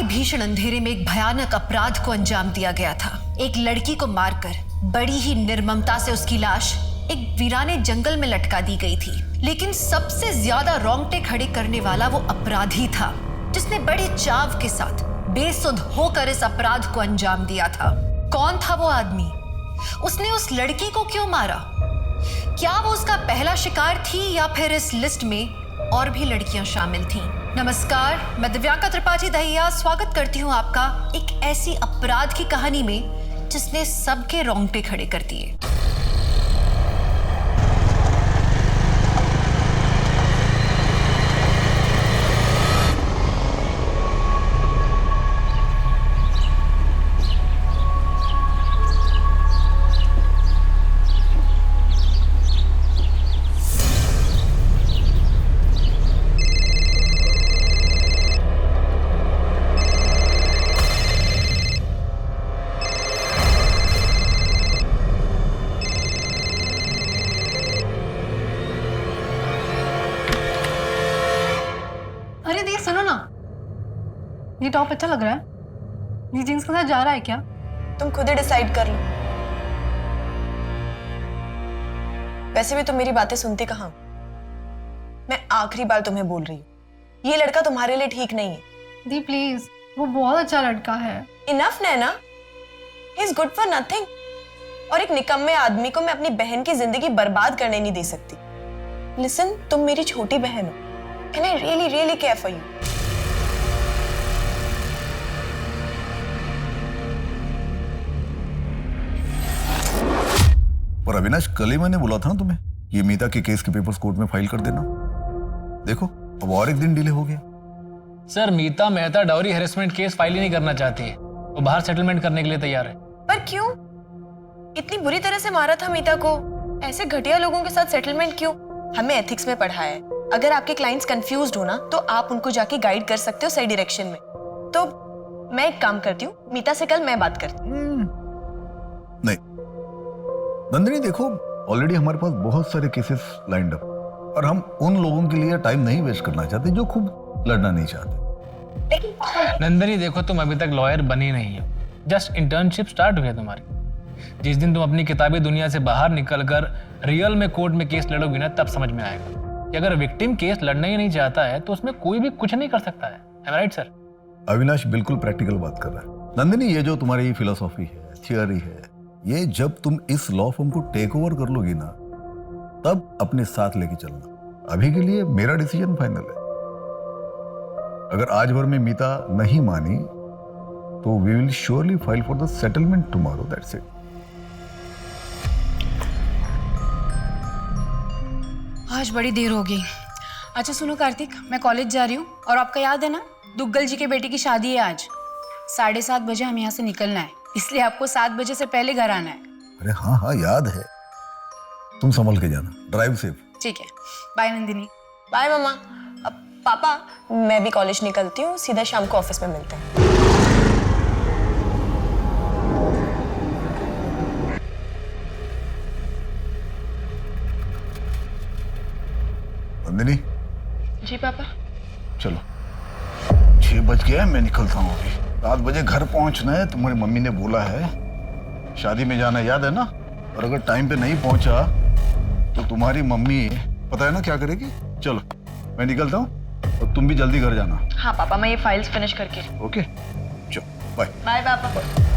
भीषण अंधेरे में एक भयानक अपराध को अंजाम दिया गया था। एक लड़की को मारकर बड़ी ही निर्ममता से उसकी लाश एक वीराने जंगल में लटका दी गई थी। लेकिन सबसे ज्यादा रोंगटे खड़े करने वाला वो अपराधी था जिसने बड़े चाव के साथ बेसुध होकर इस अपराध को अंजाम दिया था। कौन था वो आदमी? उसने उस लड़की को क्यों मारा? क्या वो उसका पहला शिकार थी या फिर इस लिस्ट में और भी लड़कियां शामिल थीं? नमस्कार, मैं दिव्यांका त्रिपाठी दहिया स्वागत करती हूँ आपका एक ऐसी अपराध की कहानी में जिसने सबके रोंगटे खड़े कर दिए। सुनो ना, ये टॉप अच्छा लग रहा है। ये जीन्स के साथ जा रहा है क्या? तुम खुद ही डिसाइड कर लो। वैसे भी तुम मेरी बातें सुनती कहाँ? मैं आखिरी बार तुम्हें बोल रही हूँ, ये लड़का तुम्हारे लिए ठीक नहीं है। दी प्लीज, वो बहुत अच्छा लड़का है। Enough Naina, he is good for nothing. और एक निकम्मे आदमी को मैं अपनी बहन की जिंदगी बर्बाद करने नहीं दे सकती। लिसन, तुम मेरी छोटी बहन हो and I really really care for you. और अविनाश, कल ही मैंने बोला था ना तुम्हें, ये मीता के केस के पेपर्स कोर्ट में फाइल कर देना। देखो, अब और एक दिन डिले हो गया। Sir, Meeta Mehta dowry harassment case file ही नहीं करना चाहती है। वो बाहर सेटलमेंट करने के लिए तैयार है। पर क्यों? इतनी बुरी तरह से मारा था मीता को, ऐसे घटिया लोगों के साथ सेटलमेंट क्यों? हमें एथिक्स में पढ़ा है, अगर आपके क्लाइंट्स कंफ्यूज्ड हो ना तो आप उनको जाके गाइड कर सकते हो सही डायरेक्शन में। तो मैं एक काम करती हूँ, मीता से कल मैं बात करती हूँ। नहीं नंदिनी, देखो ऑलरेडी हमारे पास बहुत सारे केसेस लाइंड अप और हम उन लोगों के लिए टाइम नहीं वेस्ट करना चाहते जो खूब लड़ना नहीं चाहते। नंदिनी देखो, तुम अभी तक लॉयर बनी नहीं हो, जस्ट इंटर्नशिप स्टार्ट हुई है तुम्हारी। जिस दिन तुम अपनी किताबी दुनिया से बाहर निकलकर रियल में कोर्ट में केस लड़ोगी ना, तब समझ में आएगा कि अगर विक्टिम केस लड़ना ही नहीं चाहता है तो उसमें कोई भी कुछ नहीं कर सकता है। Am I right, sir? Avinash बिल्कुल प्रैक्टिकल बात कर रहा है। नंदिनी, ये जो तुम्हारी फिलोसॉफी है, थियोरी है, ये जब तुम इस लॉ फॉर्म को टेक ओवर कर लोगी ना, तब अपने साथ लेके चलना। अभी के लिए मेरा डिसीजन फाइनल है। अगर आज भर में मीता नहीं मानी तो we will surely file for the settlement tomorrow, that's it. आज बड़ी देर हो गई। अच्छा सुनो कार्तिक, मैं कॉलेज जा रही हूँ और आपका याद है ना, दुग्गल जी के बेटे की शादी है आज। 7:30 बजे हमें यहाँ से निकलना है, इसलिए आपको 7 बजे से पहले घर आना है। अरे हाँ हाँ, याद है। तुम संभल के जाना, ड्राइव सेफ। ठीक है, बाय नंदिनी। बाय मामा। अब पापा, मैं भी कॉलेज निकलती हूँ, सीधा शाम को ऑफिस में मिलते हैं। नंदिनी। जी पापा। चलो, 6 बज गया, मैं निकलता हूँ अभी। 7 बजे घर पहुंचना है, तुम्हारी मम्मी ने बोला है। शादी में जाना याद है ना? और अगर टाइम पे नहीं पहुंचा तो तुम्हारी मम्मी पता है ना क्या करेगी। चलो मैं निकलता हूँ और तुम भी जल्दी घर जाना। हाँ पापा, मैं ये फाइल्स फिनिश करके। ओके, चलो बाय। बाय पापा।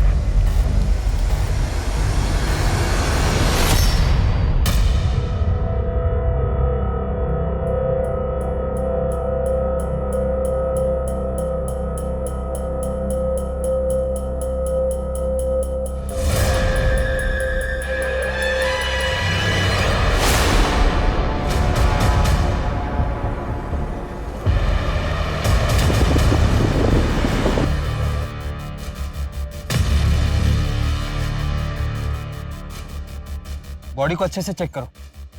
बॉडी को अच्छे से चेक करो।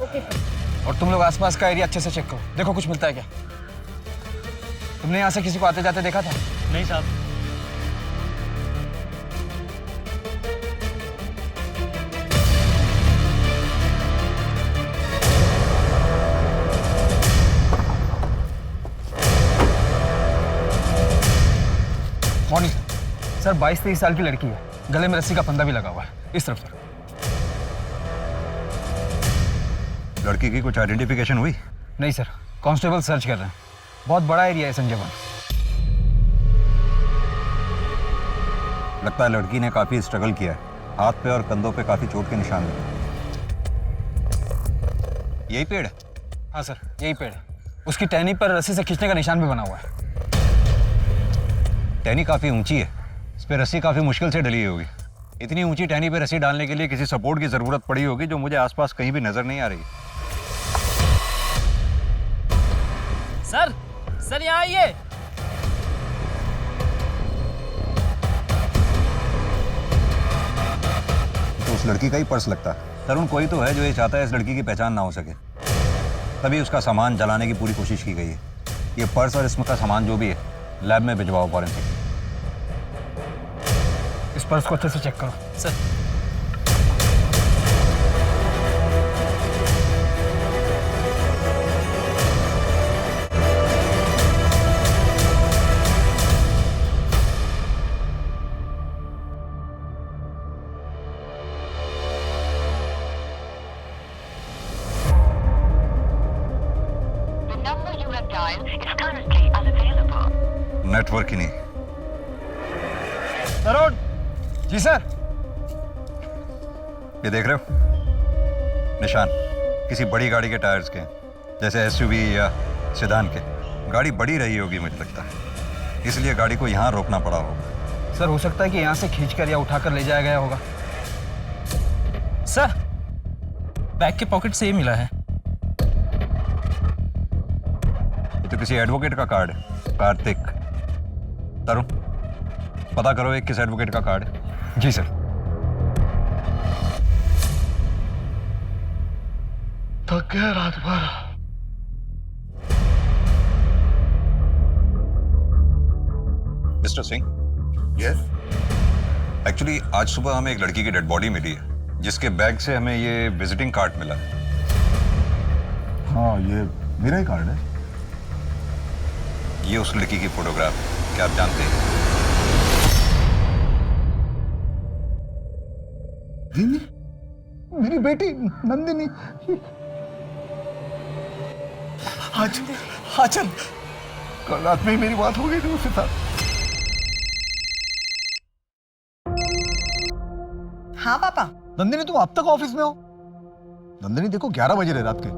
ओके। और तुम लोग आसपास का एरिया अच्छे से चेक करो, देखो कुछ मिलता है क्या। तुमने यहाँ से किसी को आते जाते देखा था? नहीं साहब। Morning sir. 22-23 साल की लड़की है, गले में रस्सी का फंदा भी लगा हुआ है। इस तरफ सर। लड़की की कुछ आइडेंटिफिकेशन हुई? नहीं सर, कांस्टेबल सर्च कर रहे हैं। बहुत बड़ा एरिया है संजय वन। लगता है लड़की ने काफी स्ट्रगल किया है। हाथ पे और कंधों पे काफी चोट के निशान हैं। यही पेड़ है? हाँ सर, यही पेड़ है। उसकी टहनी पर रस्सी से खींचने का निशान भी बना हुआ है। टहनी काफी ऊंची है, इस पे रस्सी काफी मुश्किल से डली होगी। इतनी ऊंची टहनी पे रस्सी डालने के लिए किसी सपोर्ट की जरूरत पड़ी होगी, जो मुझे आसपास कहीं भी नजर नहीं आ रही। सर यहाँ आइए। तो उस लड़की का ही पर्स लगता है। तरुण कोई तो है जो ये चाहता है इस लड़की की पहचान ना हो सके, तभी उसका सामान जलाने की पूरी कोशिश की गई है। ये पर्स और इसमें का सामान जो भी है लैब में भिजवाओ फॉरेंसिक। इस पर्स को अच्छे से चेक करो सर। नेटवर्क ही नहीं। तरुण जी सर। ये देख रहे हो निशान? किसी बड़ी गाड़ी के टायर्स के हैं, जैसे एसयूवी या सेडान के। गाड़ी बड़ी रही होगी मुझे लगता है, इसलिए गाड़ी को यहाँ रोकना पड़ा होगा। सर हो सकता है कि यहाँ से खींचकर या उठाकर ले जाया गया होगा। सर बैग के पॉकेट से ये मिला है। ये तो किसी एडवोकेट का कार्ड है, कार्तिक। तरुण पता करो एक किस एडवोकेट का कार्ड है। जी सर। थक गया रात भर। मिस्टर सिंह। यस। एक्चुअली आज सुबह हमें एक लड़की की डेड बॉडी मिली है, जिसके बैग से हमें ये विजिटिंग कार्ड मिला है। हाँ, ये मेरा ही कार्ड है। ये उस लड़की की फोटोग्राफ है, क्या आप जानते हैं? नंदिनी, मेरी बेटी नंदिनी। आज चल, कल रात में ही मेरी बात हो गई थी उसके साथ। हाँ पापा। नंदिनी तुम अब तक ऑफिस में हो? नंदिनी देखो 11 बजे रहे रात के,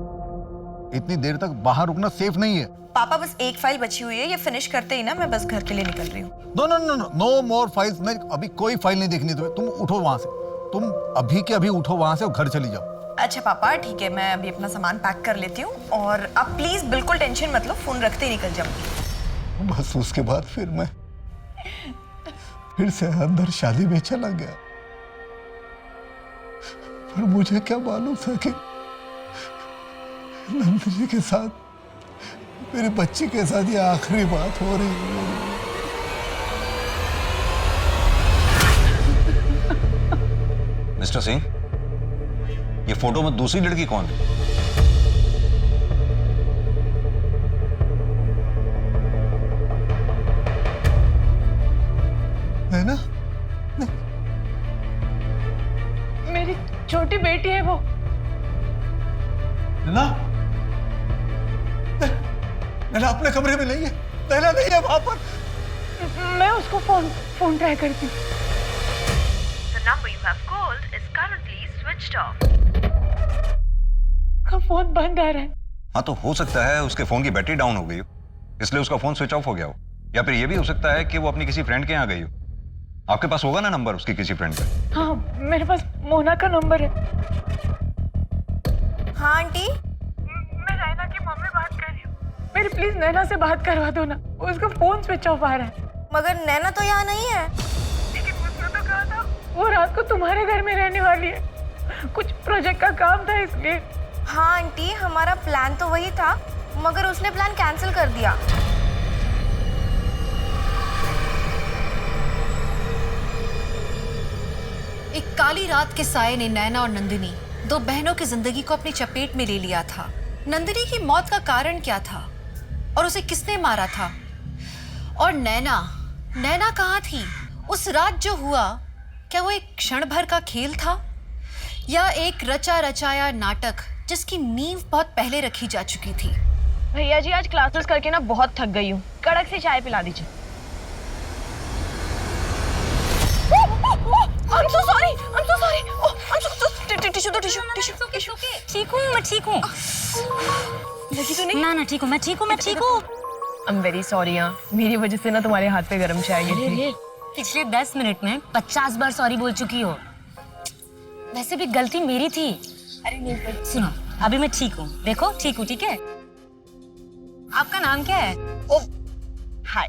इतनी देर तक बाहर रुकना सेफ नहीं है। पापा बस एक फाइल बची हुई है, ये फिनिश करते ही ना मैं बस घर के लिए निकल रही हूँ। No no no no, no more files. नहीं, अभी कोई फाइल नहीं देखनी तुम्हें। तुम उठो वहां से, तुम अभी के अभी उठो वहां से और घर चली जाओ। अच्छा पापा ठीक है, मैं अभी अपना सामान पैक कर लेती हूँ और आप प्लीज बिल्कुल टेंशन मत लो, फोन रखते ही निकल जाऊंगी। बस उसके बाद फिर मैं फिर से अंदर शादी में चला गया, पर मुझे क्या मालूम था कि नंदिनी के साथ, मेरी बच्ची के साथ ये आखिरी बात हो रही है। मिस्टर सिंह, ये फोटो में दूसरी लड़की कौन है? नैना? मेरी छोटी बेटी है वो। नैना? नैना अपने कमरे में नहीं है। नैना नहीं है वहां पर। मैं उसको फोन ट्राई करती हूँ। The number you have called is currently switched off. का फोन बंद आ रहा है। हाँ तो हो सकता है उसके फोन की बैटरी डाउन हो गई हो, इसलिए उसका फोन स्विच ऑफ हो गया हो। या फिर ये भी हो सकता है कि वो अपनी किसी फ्रेंड के यहाँ गई हो। आपके पास होगा ना नंबर उसकी किसी फ्रेंड का? हाँ मेरे पास मोना का नंबर है। हाँ आंटी। मैं नैना की मम्मी बात कर रही हूँ। मेरी प्लीज नैना से बात करवा दो ना, उसका फोन स्विच ऑफ आ रहा है। मगर नैना तो यहाँ नहीं है। लेकिन उसने तो कहा था वो रात को तुम्हारे घर में रहने वाली है, कुछ प्रोजेक्ट का काम था इसलिए। हाँ आंटी, हमारा प्लान तो वही था, मगर उसने प्लान कैंसिल कर दिया। एक काली रात के साये ने नैना और नंदिनी, दो बहनों की जिंदगी को अपनी चपेट में ले लिया था। नंदिनी की मौत का कारण क्या था और उसे किसने मारा था? और नैना नैना कहाँ थी? उस रात जो हुआ, क्या वो एक क्षण भर का खेल था या एक रचा रचाया नाटक जिसकी नींव बहुत पहले रखी जा चुकी थी? भैया जी आज क्लासेस करके ना बहुत थक गई हूँ, कड़क से चाय पिला दीजिए। I'm so sorry. Oh, I'm so tissue. ठीक हूँ, मैं ठीक हूँ। लगी तो नहीं? ना ठीक हूँ, मैं ठीक हूँ। I'm very sorry यार, मेरी वजह से ना तुम्हारे हाथ पे गरम चाय गिरी थी। पिछले 10 मिनट में 50 बार सॉरी बोल चुकी हो। वैसे भी गलती मेरी थी। अरे नहीं, सुनो, अभी मैं ठीक हूँ। देखो, ठीक हूँ, ठीक है? आपका नाम क्या है? ओ, हाय,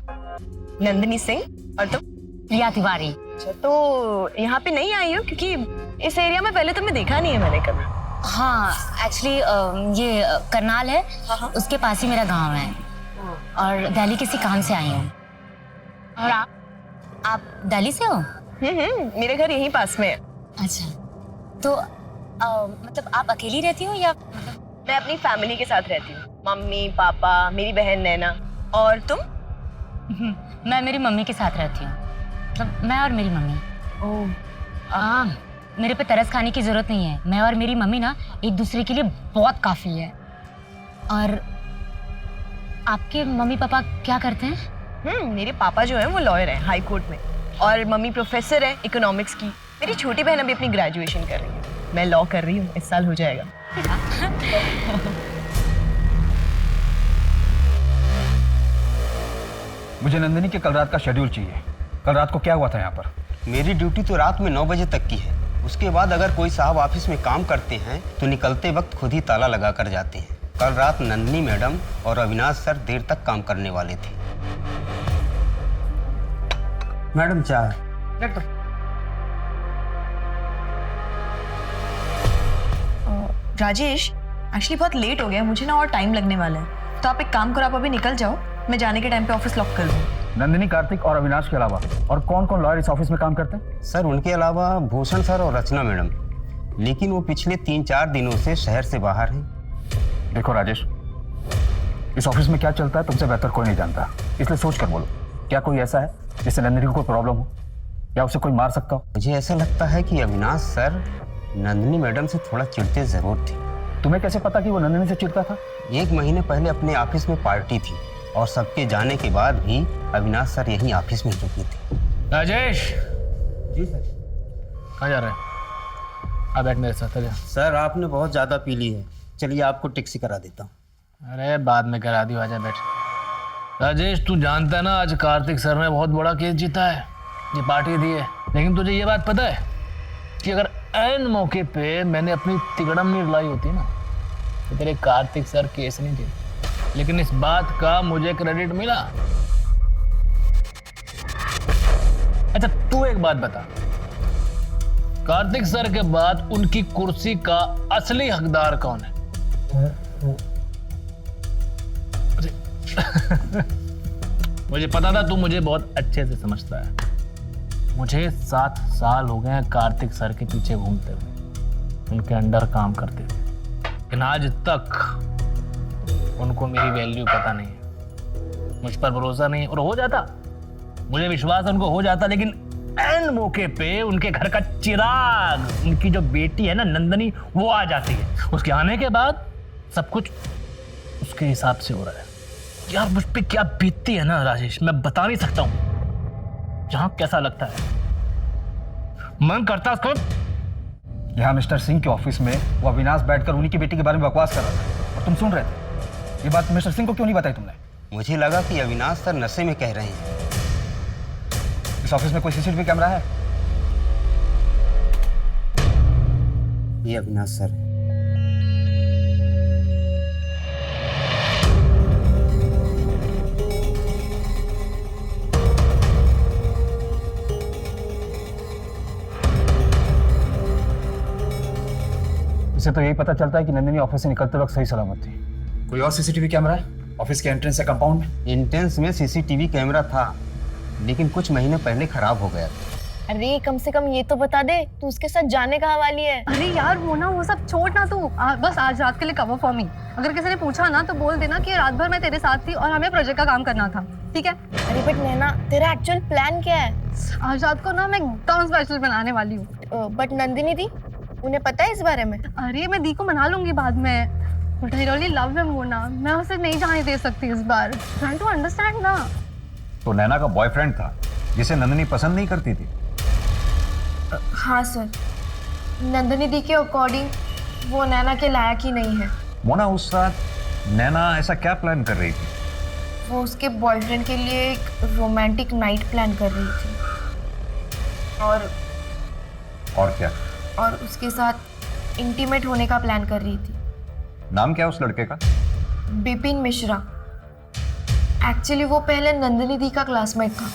नंदिनी सिंह। और तुम? प्रिया तिवारी। अच्छा, तो यहाँ पे नहीं आई हो क्योंकि इस एरिया में पहले तुम्हें देखा नहीं है मैंने कभी। हाँ, एक्चुअली ये करनाल है, उसके पास ही मेरा गांव है और दिल्ली किसी काम से आई हूँ। और आप दिल्ली से हो? मेरे घर यहीं पास में है। अच्छा, तो मतलब आप अकेली रहती हो या? मैं अपनी फैमिली के साथ रहती हूँ, मम्मी पापा मेरी बहन नैना। और तुम? मैं मेरी मम्मी के साथ रहती हूँ, मतलब मैं और मेरी मम्मी। ओह, मेरे पे तरस खाने की जरूरत नहीं है। मैं और मेरी मम्मी ना एक दूसरे के लिए बहुत काफी है। और आपके मम्मी पापा क्या करते हैं? मेरे पापा जो है वो लॉयर है हाई कोर्ट में, और मम्मी प्रोफेसर है इकोनॉमिक्स की। मेरी छोटी बहन अभी अपनी ग्रेजुएशन कर रही है, मैं लॉ कर रही हूँ, इस साल हो जाएगा। मुझे नंदिनी के कल रात का शेड्यूल चाहिए। कल रात को क्या हुआ था यहाँ पर? मेरी ड्यूटी तो रात में 9 बजे तक की है। उसके बाद अगर कोई साहब ऑफिस में काम करते हैं तो निकलते वक्त खुद ही ताला लगा कर जाते हैं। कल रात नंदिनी मैडम और अविनाश सर देर तक काम करने वाले थे। मैडम चाय। राजेश, एक्चुअली बहुत लेट हो गया, मुझे ना और टाइम लगने वाला है, तो आप एक काम करो, आप अभी निकल जाओ, मैं जाने के टाइम पे ऑफिस लॉक कर दूँ। नंदिनी, कार्तिक और अविनाश के अलावा और कौन कौन लॉयर इस ऑफिस में काम करते हैं? सर उनके अलावा भूषण सर और रचना मैडम, लेकिन वो पिछले 3-4 दिनों से शहर से बाहर हैं। देखो राजेश, इस ऑफिस में क्या चलता है तुमसे बेहतर कोई नहीं जानता, इसलिए सोच कर बोलो, क्या कोई ऐसा है जिससे नंदिनी को कोई प्रॉब्लम हो या उसे कोई मार सकता हो? मुझे ऐसा लगता है कि अविनाश सर नंदिनी मैडम से थोड़ा चिढ़ते जरूर थे। तुम्हें कैसे पता कि वो नंदिनी से चिढ़ता था? 1 महीने पहले अपने ऑफिस में पार्टी थी और सबके जाने के बाद भी अविनाश सर यहीं ऑफिस में रुकी थी। राजेश। जी सर। कहाँ जा रहे हैं? आ बैठ मेरे साथ। आजा। सर आपने बहुत ज़्यादा पी ली है, चलिए आपको टैक्सी करा देता हूँ। अरे बाद में करा दियो, आजा बैठ। राजेश, तू जानता है ना आज कार्तिक सर ने बहुत बड़ा केस जीता है, ये पार्टी दी है, लेकिन तुझे ये बात पता है कि अगर ऐन मौके पे मैंने अपनी तिगड़म नहीं लाई होती ना तो तेरे कार्तिक सर केस नहीं जीते। लेकिन इस बात का मुझे क्रेडिट मिला। अच्छा तू एक बात बता, कार्तिक सर के बाद उनकी कुर्सी का असली हकदार कौन है? मुझे पता था तू मुझे बहुत अच्छे से समझता है। मुझे 7 साल हो गए हैं कार्तिक सर के पीछे घूमते हुए, उनके अंडर काम करते हुए, लेकिन आज तक उनको मेरी वैल्यू पता नहीं है, मुझ पर भरोसा नहीं है। और हो जाता, मुझे विश्वास है उनको हो जाता, लेकिन ऐन मौके पे उनके घर का चिराग, उनकी जो बेटी है ना नंदनी, वो आ जाती है। उसके आने के बाद सब कुछ उसके हिसाब से हो रहा है। यार मुझ पे क्या बीतती है ना राजेश, मैं बता नहीं सकता हूँ। जहां कैसा लगता है, मन करता उसको। यहाँ मिस्टर सिंह के ऑफिस में वो अविनाश बैठकर उन्हीं की बेटी के बारे में बकवास कर रहा था और तुम सुन रहे थे। ये बात मिस्टर सिंह को क्यों नहीं बताई तुमने? मुझे लगा कि अविनाश सर नशे में कह रहे हैं। इस ऑफिस में कोई सीसीटीवी कैमरा है? ये अविनाश सर है। इससे तो यही पता चलता है कि नंदिनी ऑफिस से निकलते वक्त सही सलामत थी। कोई और सीसीटीवी कैमरा है ऑफिस के एंट्रेंस या कंपाउंड में? एंट्रेंस में सीसीटीवी कैमरा था, लेकिन कुछ महीने पहले खराब हो गया था। अरे कम से कम ये तो बता दे, तू उसके साथ जाने का हवाली है। अरे यार वो सब छोड़ ना तू, बस आज रात के लिए कवर फॉर मी। अगर किसी ने पूछा ना तो बोल देना कि रात भर मैं तेरे साथ थी और हमें प्रोजेक्ट का काम करना था। ठीक है? अरे बट नैना, तेरा एक्चुअल प्लान क्या है? आज रात को ना मैं एकदम स्पेशल बनाने वाली हूँ। बट नंदिनी दी, उन्हें पता है इस बारे में? अरे मैं दी को मना लूंगी बाद में। But I really love him Mona, मैं उसे नहीं जाने दे सकती इस बार। ट्राई टू अंडरस्टैंड ना। तो नैना का बॉयफ्रेंड था जिसे नंदिनी पसंद नहीं करती थी? हाँ सर, नंदिनी दी के अकॉर्डिंग वो नैना के लायक ही नहीं है। मोना, उस रात नैना ऐसा क्या प्लान कर रही थी? वो उसके बॉयफ्रेंड के लिए एक रोमांटिक नाइट प्लान कर रही थी और क्या? और उसके साथ इंटीमेट होने का प्लान कर रही थी। नाम क्या है उस लड़के का? बिपिन मिश्रा। एक्चुअली वो पहले नंदिनी दी का क्लासमेट था,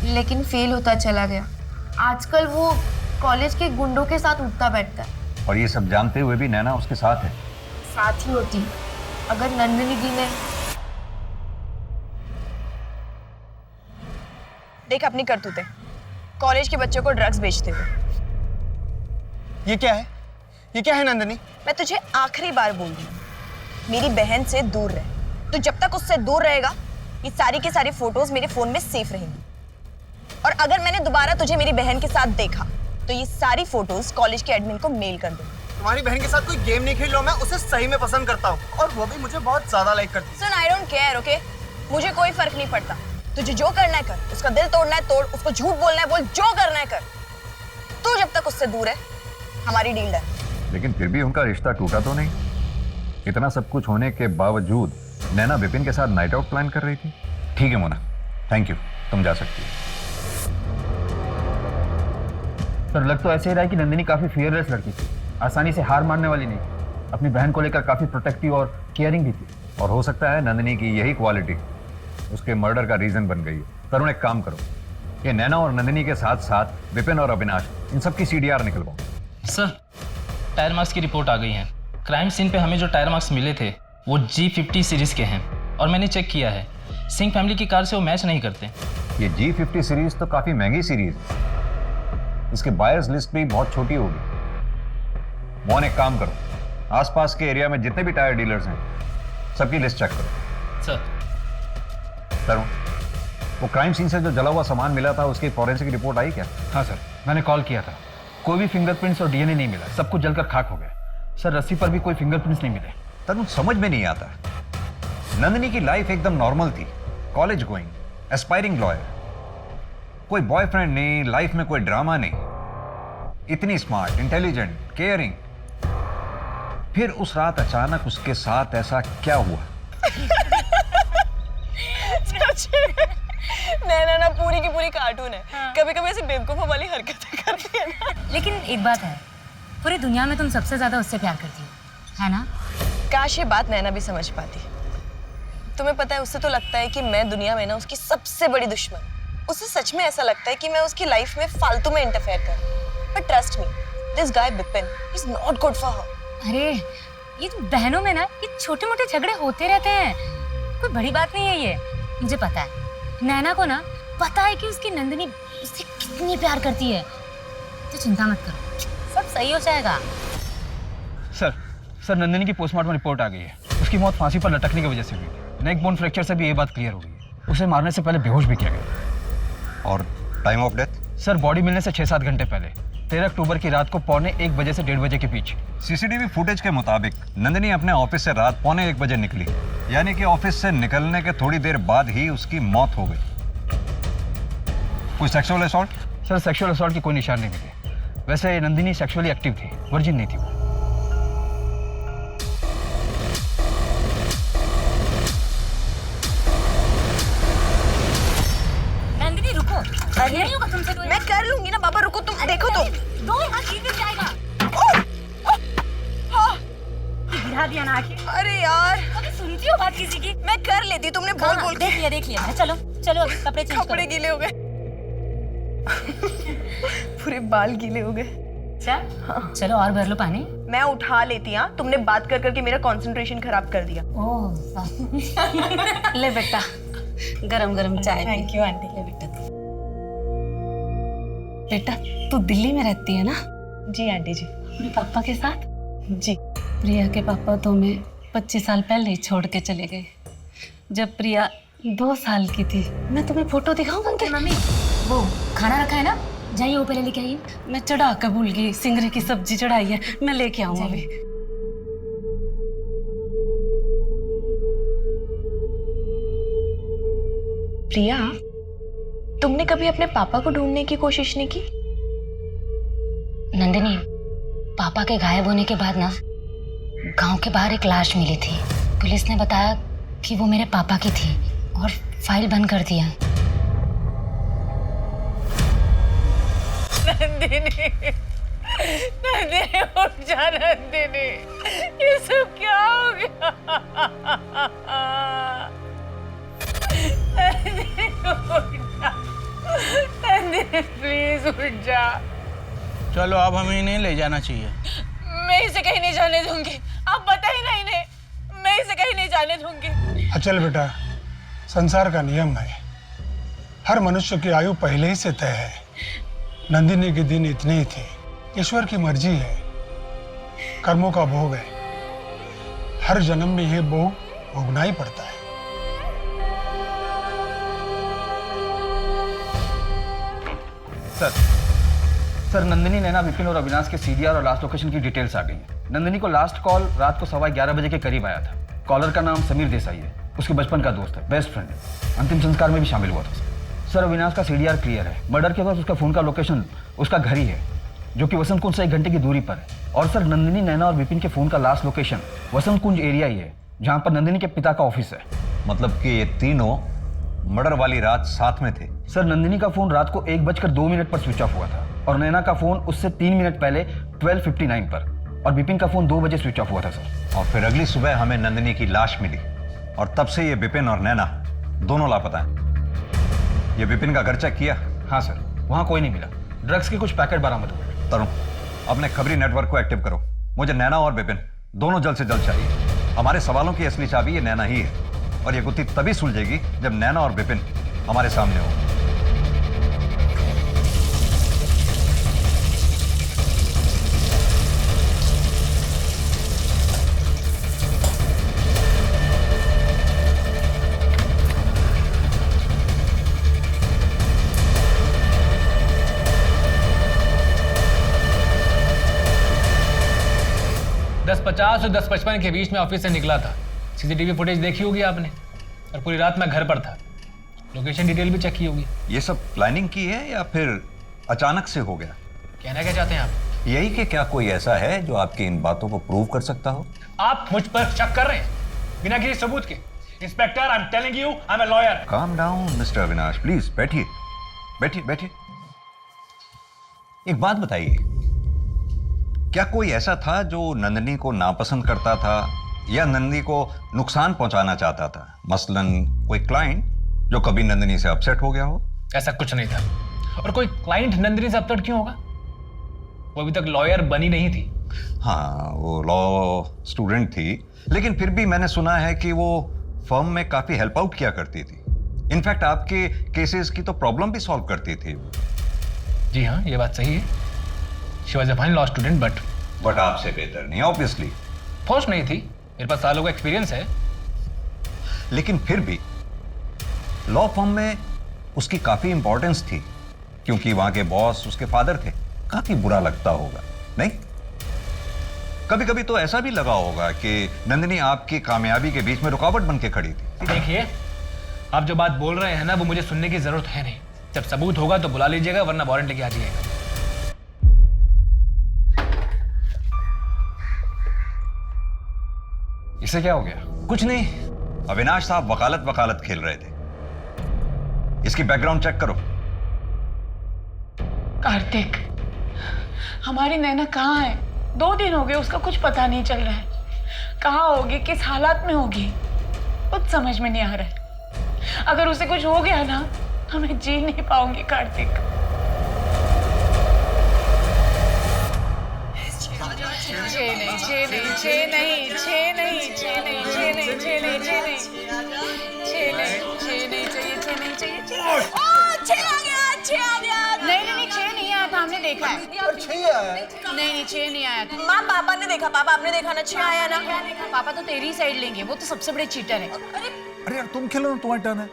लेकिन फेल होता चला गया। आजकल वो कॉलेज के गुंडों के साथ उठता बैठता है। और ये सब जानते हुए भी नैना उसके साथ है? साथ ही होती अगर नंदिनी दी ने देख अपनी करतूतें, कॉलेज के बच्चों को ड्रग्स बेचते हुए। ये क्या है? ये क्या है नंदिनी? मैं तुझे आखिरी बार बोल रही हूँ, मेरी बहन से दूर रह। तो जब तक उससे दूर रहेगा, ये सारी की सारी फोटोज मेरे फोन में सेफ रहेंगी। और अगर मैंने दोबारा तुझे मेरी बहन के साथ देखा, तो ये सारी फोटोज कॉलेज के एडमिन को मेल कर दूंगी। तुम्हारी बहन के साथ कोई गेम नहीं खेल रहा हूं, मैं उसे सही में पसंद करता हूँ और वो भी मुझे बहुत ज्यादा लाइक करती है। सुन, आई डोंट केयर, ओके? मुझे कोई फर्क नहीं पड़ता। तुझे जो करना है कर, उसका दिल तोड़ना है तोड़, उसको झूठ बोलना है बोल, जो करना है कर। तू जब तक उससे दूर है, हमारी डील डन। लेकिन फिर भी उनका रिश्ता टूटा तो नहीं? इतना सब कुछ होने के बावजूद नैना विपिन के साथ नाइट आउट प्लान कर रही थी। ठीक है मोना, थैंक यू, तुम जा सकती हो। सर लग तो ऐसे ही रहा है कि नंदिनी काफी फियरलेस लड़की थी, आसानी से हार मानने वाली नहीं। अपनी बहन को लेकर काफी प्रोटेक्टिव और केयरिंग भी थी। और हो सकता है नंदिनी की यही क्वालिटी उसके मर्डर का रीजन बन गई है। तरुण, एक काम करो, ये नैना और नंदिनी के साथ साथ विपिन और अविनाश, इन सब की CDR निकलवाओ। सर, टायर मार्क्स की रिपोर्ट आ गई है। क्राइम सीन पे हमें जो टायर मार्क्स मिले थे वो G50 सीरीज के हैं और मैंने चेक किया है, सिंह फैमिली की कार से वो मैच नहीं करते। ये G50 सीरीज तो काफी महंगी सीरीज है, इसके बायर्स लिस्ट भी बहुत छोटी होगी। मोहन, एक काम करो, आसपास के एरिया में जितने भी टायर डीलर्स हैं सबकी लिस्ट चेक करो। सर। तरुण, वो क्राइम सीन से जो जला हुआ सामान मिला था उसकी फॉरेंसिक रिपोर्ट आई क्या? हाँ सर, मैंने कॉल किया था। कोई भी फिंगरप्रिंट्स और DNA नहीं मिला, सब कुछ जलकर खाक हो गया। सर रस्सी पर भी कोई फिंगरप्रिंट्स नहीं मिले। तरुण, समझ में नहीं आता, नंदिनी की लाइफ एकदम नॉर्मल थी, कॉलेज गोइंग, एस्पायरिंग लॉयर, कोई बॉयफ्रेंड नहीं, लाइफ में कोई ड्रामा नहीं, इतनी स्मार्ट, इंटेलिजेंट, केयरिंग। फिर उस रात अचानक उसके साथ ऐसा क्या हुआ? नैना ना पूरी की पूरी कार्टून है। हाँ। कभी कभी ऐसी बेवकूफों वाली हरकतें करती है ना। लेकिन एक बात है, पूरी दुनिया में तुम सबसे ज्यादा उससे प्यार करती हो, है ना? काश ये बात नैना भी समझ पाती। तुम्हें पता है, उससे तो लगता है कि मैं दुनिया में ना उसकी सबसे बड़ी दुश्मन। उसे सच में ऐसा लगता है कि मैं उसकी लाइफ में फालतू में इंटरफेयर कर रही हूं। But trust me, this guy Bipin is not good for her. अरे ये तो बहनों में ना ये छोटे मोटे झगड़े होते रहते हैं, कोई बड़ी बात नहीं है ये। मुझे पता है, नैना को ना पता है कि उसकी नंदिनी उससे कितनी प्यार करती है, तो चिंता मत करो, सब सही हो जाएगा। सर नंदिनी की पोस्टमार्टम रिपोर्ट आ गई है। उसकी मौत फांसी पर लटकने की वजह से हुई थी। नेक बोन फ्रैक्चर से भी ये बात क्लियर हो गई है। उसे मारने से पहले बेहोश भी किया गया। और time of death? Sir body मिलने से 6-7 घंटे पहले, 13 अक्टूबर की रात को 1:45 बजे से 1:30 बजे के बीच। CCTV फुटेज के मुताबिक नंदिनी अपने ऑफिस से रात 1:45 बजे निकली, यानी कि ऑफिस से निकलने के थोड़ी देर बाद ही उसकी मौत हो गई। कोई sexual assault? Sir sexual assault की कोई निशान नहीं मिले। वैसे नंदिनी सेक्सुअली एक्टिव थी, वर्जिन नहीं थी वो। नंदिनी रुको, अरे नहीं होगा तुमसे। मैं कर लूंगी ना बाबा, रुको तुम, देखो तुम। दो हाथ गिर जाएगा। गिरा दिया ना आखिर। अरे यार, कभी सुनती हो बात किसी की? मैं कर लेती, तुमने बोल बोल के। देख लिया। चलो अभी कपड़े चेंज करो। कपड़े गीले हो गए। पूरे बाल गीले हो गए। हाँ। चलो और भर लो पानी। मैं उठा लेती। हाँ, तुमने बात कर करके मेरा कंसंट्रेशन खराब कर दिया। ले बेटा, गरम गरम चाय। Thank you aunty. ले बेटा तू दिल्ली में रहती है ना? जी आंटी जी। अपने पापा के साथ? जी। प्रिया के पापा तो हमें 25 साल पहले ही छोड़ के चले गए। जब प्रिया 2 साल की थी। मैं तुम्हें फोटो दिखाऊं उनके? मम्मी वो खाना रखा है ना, जाइए वो पहले लेके आइए। मैं चढ़ा कर भूल गई, सिंगरे की सब्जी चढ़ाई है, मैं लेके आऊँ अभी। प्रिया, तुमने कभी अपने पापा को ढूंढने की कोशिश नहीं की? नंदिनी, पापा के गायब होने के बाद ना गांव के बाहर एक लाश मिली थी। पुलिस ने बताया कि वो मेरे पापा की थी और फाइल बंद कर दिया। नंदिनी, नंदिनी उठ जा नंदिनी, ये सब क्या हो गया? नंदिनी उठ जा, नंदिनी प्लीज उठ जा। चलो अब हमें इन्हें ले जाना चाहिए। मैं इसे कहीं नहीं जाने दूंगी, आप बताइए ना इन्हें, मैं इसे कहीं नहीं जाने दूंगी। अचल बेटा, संसार का नियम है, हर मनुष्य की आयु पहले ही से तय है। नंदिनी के दिन इतने ही थे, ईश्वर की मर्जी है, कर्मों का भोग है, हर जन्म में यह भोग भोगना ही पड़ता है। सर नंदिनी, नैना, विपिन और अविनाश के सीडीआर और लास्ट लोकेशन की डिटेल्स आ गई हैं। नंदिनी को लास्ट कॉल रात को 11:15 बजे के करीब आया था। कॉलर का नाम समीर देसाई है, उसके बचपन का दोस्त है, बेस्ट फ्रेंड है, अंतिम संस्कार में भी शामिल हुआ था। सर अविनाश का सीडीआर क्लियर है, मर्डर के बाद उसका फोन का लोकेशन उसका घर ही है, जो कि वसंत कुंज से 1 घंटे की दूरी पर है। और सर नंदिनी, नैना और विपिन के फोन का लास्ट लोकेशन वसंत कुंज एरिया ही है, जहाँ पर नंदिनी के पिता का ऑफिस है। मतलब कि ये तीनों मर्डर वाली रात साथ में थे? सर नंदिनी का फोन रात को 1:02 पर स्विच ऑफ हुआ था और नैना का फोन उससे 3 मिनट पहले 12:59 पर, और विपिन का फोन 2 बजे स्विच ऑफ हुआ था सर। और फिर अगली सुबह हमें नंदिनी की लाश मिली और तब से ये विपिन और नैना दोनों लापता हैं। ये विपिन का घर चेक किया? हाँ सर, वहाँ कोई नहीं मिला। ड्रग्स के कुछ पैकेट बरामद हुए। तरुण, अपने खबरी नेटवर्क को एक्टिव करो, मुझे नैना और विपिन दोनों जल्द से जल्द चाहिए। हमारे सवालों की असली चाबी ये नैना ही है, और ये गुत्थी तभी सुलझेगी जब नैना और विपिन हमारे सामने हो। दस 50 और 10:55 के बीच में ऑफिस से निकला था। सीसीटीवी फुटेज देखी होगी आपने, और पूरी रात मैं घर पर था। लोकेशन डिटेल भी चेक की होगी। ये सब प्लानिंग की है या फिर अचानक से हो गया? कहना क्या चाहते हैं आप? यही कि क्या कोई ऐसा है जो आपकी इन बातों को प्रूव कर सकता हो? आप मुझ पर शक कर रहे हैं बिना किसी सबूत के। Inspector, I am telling you, I am a lawyer. Calm down mister Avinash, please बैठिए बैठिए बैठिए। एक बात बताइए, क्या कोई ऐसा था जो नंदिनी को नापसंद करता था या नंदिनी को नुकसान पहुंचाना चाहता था? मसलन कोई क्लाइंट जो कभी नंदिनी से अपसेट हो गया हो? ऐसा कुछ नहीं था। और कोई क्लाइंट नंदिनी से अपसेट क्यों होगा? वो अभी तक लॉयर बनी नहीं थी। हाँ, वो लॉ स्टूडेंट थी, लेकिन फिर भी मैंने सुना है कि वो फर्म में काफी हेल्प आउट किया करती थी। इनफैक्ट आपके केसेस की तो प्रॉब्लम भी सॉल्व करती थी। जी हाँ, ये बात सही है। She was a fine law student, but आपसे बेहतर नहीं ऑब्वियसली। पोस्ट नहीं थी, मेरे पास सालों का एक्सपीरियंस है। लेकिन फिर भी लॉ फर्म में उसकी काफी इंपॉर्टेंस थी, क्योंकि वहां के बॉस उसके फादर थे। काफी बुरा लगता होगा, नहीं? कभी कभी तो ऐसा भी लगा होगा कि नंदिनी आपकी कामयाबी के बीच में रुकावट बन के खड़ी थी। देखिए, आप जो बात बोल रहे हैं ना, वो मुझे सुनने की जरूरत है नहीं। जब सबूत होगा तो बुला लीजिएगा, वरना वारंट लेके आ जाइएगा। इसे क्या हो गया? कुछ नहीं, अविनाश साहब वकालत खेल रहे थे। इसकी बैकग्राउंड चेक करो। कार्तिक, हमारी नैना कहाँ है? 2 दिन हो गए, उसका कुछ पता नहीं चल रहा है। कहाँ होगी, किस हालात में होगी, कुछ समझ में नहीं आ रहा है। अगर उसे कुछ हो गया ना तो मैं जी नहीं पाऊंगी कार्तिक। नहीं, 6 नहीं आया था, हमने देखा है। नहीं, 6 नहीं आया था। माँ, पापा ने देखा। पापा, आपने देखा ना? 6 आया ना? पापा तो तेरी ही साइड लेंगे, वो तो सबसे बड़े चीटर है। अरे अरे यार तुम खेलो ना, तुम्हारी टर्न है।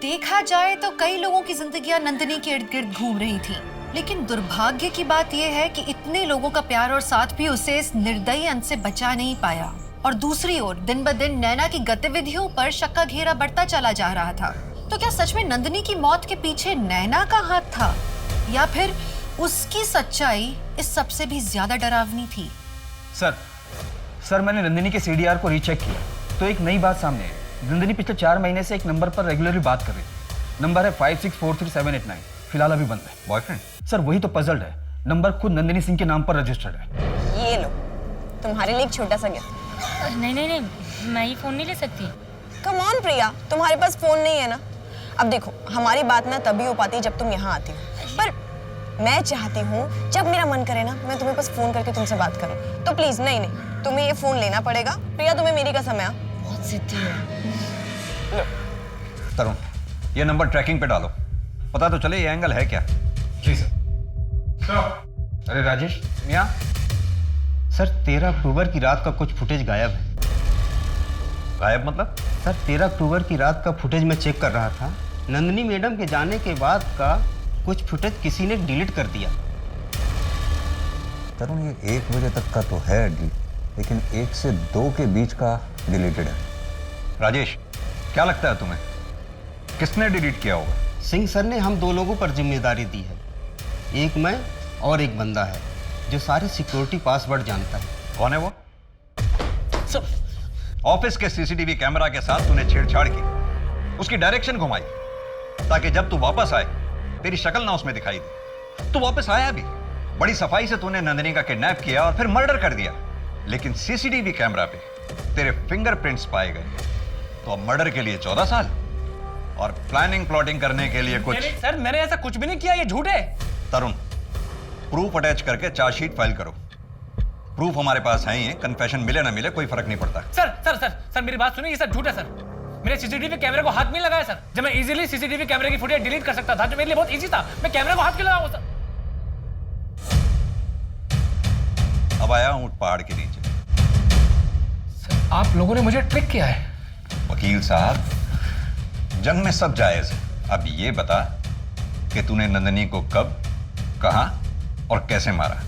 देखा जाए तो कई लोगों की जिंदगियां नंदिनी के इर्द गिर्द घूम रही थी, लेकिन दुर्भाग्य की बात यह है कि इतने लोगों का प्यार और साथ भी उसे इस निर्दयी अंत से बचा नहीं पाया। और दूसरी ओर दिन ब दिन नैना की गतिविधियों पर शक का घेरा बढ़ता चला जा रहा था। तो क्या सच में नंदिनी की मौत के पीछे नैना का हाथ था, या फिर उसकी सच्चाई इस सबसे भी ज्यादा डरावनी थी? सर मैंने नंदिनी के सीडीआर को रीचेक किया तो एक नई बात सामने आई। नंदिनी पिछले 4 महीने से एक नंबर पर रेगुलरली बात कर रही थी। नंबर है 5643-789। फिलहाल अभी बंद है। बॉयफ्रेंड? सर वही तो पजल्ड है। नंबर खुद नंदिनी सिंह के नाम पर रजिस्टर्ड है। ये लो, तुम्हारे लिए एक छोटा सा गिफ्ट। नहीं, मैं ये फ़ोन नहीं ले सकती। कम ऑन प्रिया, तुम्हारे पास फोन नहीं है ना? अब देखो, हमारी बात ना तभी हो पाती है जब तुम यहाँ आती हो, पर मैं चाहती हूँ जब मेरा मन करे ना मैं तुम्हें बस फोन करके तुमसे बात करूँ। तो प्लीज नहीं, तुम्हें ये फोन लेना पड़ेगा। प्रिया तुम्हें मेरी कसम है। बहुत जिद्दी है। तरुण, ये नंबर ट्रैकिंग पे डालो, पता तो चले ये एंगल है क्या। जी सर। अरे राजेश, मियां। सर 13 अक्टूबर की रात का कुछ फुटेज गायब है। गायब मतलब? सर 13 अक्टूबर की रात का फुटेज मैं चेक कर रहा था। नंदिनी मैडम के जाने के बाद का कुछ फुटेज किसी ने डिलीट कर दिया। तरुण, ये 1 बजे तक का तो है डिलीट, लेकिन 1 से 2 के बीच का डिलीटेड है। राजेश, क्या लगता है तुम्हें किसने डिलीट किया होगा? सिंह सर ने हम 2 लोगों पर जिम्मेदारी दी है। एक मैं और एक बंदा है जो सारे सिक्योरिटी पासवर्ड जानता है। कौन है वो? ऑफिस के सीसीटीवी कैमरा के साथ तूने छेड़छाड़ की, उसकी डायरेक्शन घुमाई ताकि जब तू वापस आए तेरी शक्ल ना उसमें दिखाई दे। तू वापस आया भी, बड़ी सफाई से तूने नंदिनी का किडनैप किया और फिर मर्डर कर दिया, लेकिन सीसीटीवी कैमरा पे तेरे फिंगरप्रिंट्स पाए गए। तो अब मर्डर के लिए 14 साल और प्लानिंग प्लॉटिंग करने के लिए कुछ। सर मैंने ऐसा कुछ भी नहीं किया, ये झूठ है। तरुण, प्रूफ अटैच करके चार्जशीट फाइल करो। प्रूफ हमारे पास है ही है, कन्फेशन मिले ना मिले कोई फर्क नहीं पड़ता। सर मेरी बात सुनिए, ये सब झूठ है सर। मैंने सीसीटीवी कैमरे को हाथ नहीं लगाया सर। जब मैं इजीली सीसीटीवी कैमरे की फुटेज डिलीट कर सकता था, जो मेरे लिए बहुत इजी था, मैं कैमरे को हाथ क्यों लगाऊं सर? अब आया ऊंट पहाड़ के नीचे। सर आप लोगों ने मुझे ट्रिक किया है। वकील साहब, जंग में सब जायज है। अब ये बता कि तूने नंदिनी को कब, कहां और कैसे मारा?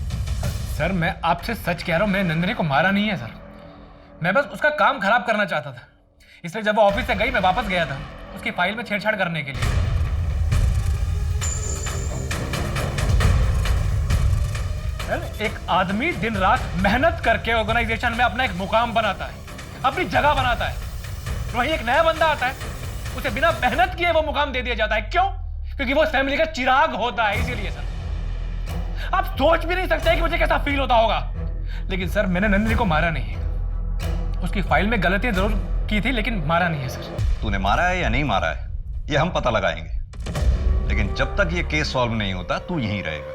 सर मैं आपसे सच कह रहा हूं, मैंने नंदिनी को मारा नहीं है सर। मैं बस उसका काम खराब करना चाहता था, इसलिए जब वो ऑफिस से गई मैं वापस गया था उसकी फाइल में छेड़छाड़ करने के लिए। सर एक आदमी दिन रात मेहनत करके ऑर्गेनाइजेशन में अपना एक मुकाम बनाता है, अपनी जगह बनाता है, वहीं एक नया बंदा आता है, उसे बिना मेहनत किए वो मुकाम दे दिया जाता है। क्यों? क्योंकि वो फैमिली का चिराग होता है, इसीलिए सर। आप सोच भी नहीं सकते कि मुझे कैसा फील होता होगा। लेकिन सर मैंने नंदिनी को मारा नहीं है, उसकी फाइल में गलतियां जरूर की थी, लेकिन मारा नहीं है सर। तूने मारा है या नहीं मारा है ये हम पता लगाएंगे, लेकिन जब तक ये केस सॉल्व नहीं होता तू यहीं रहेगा।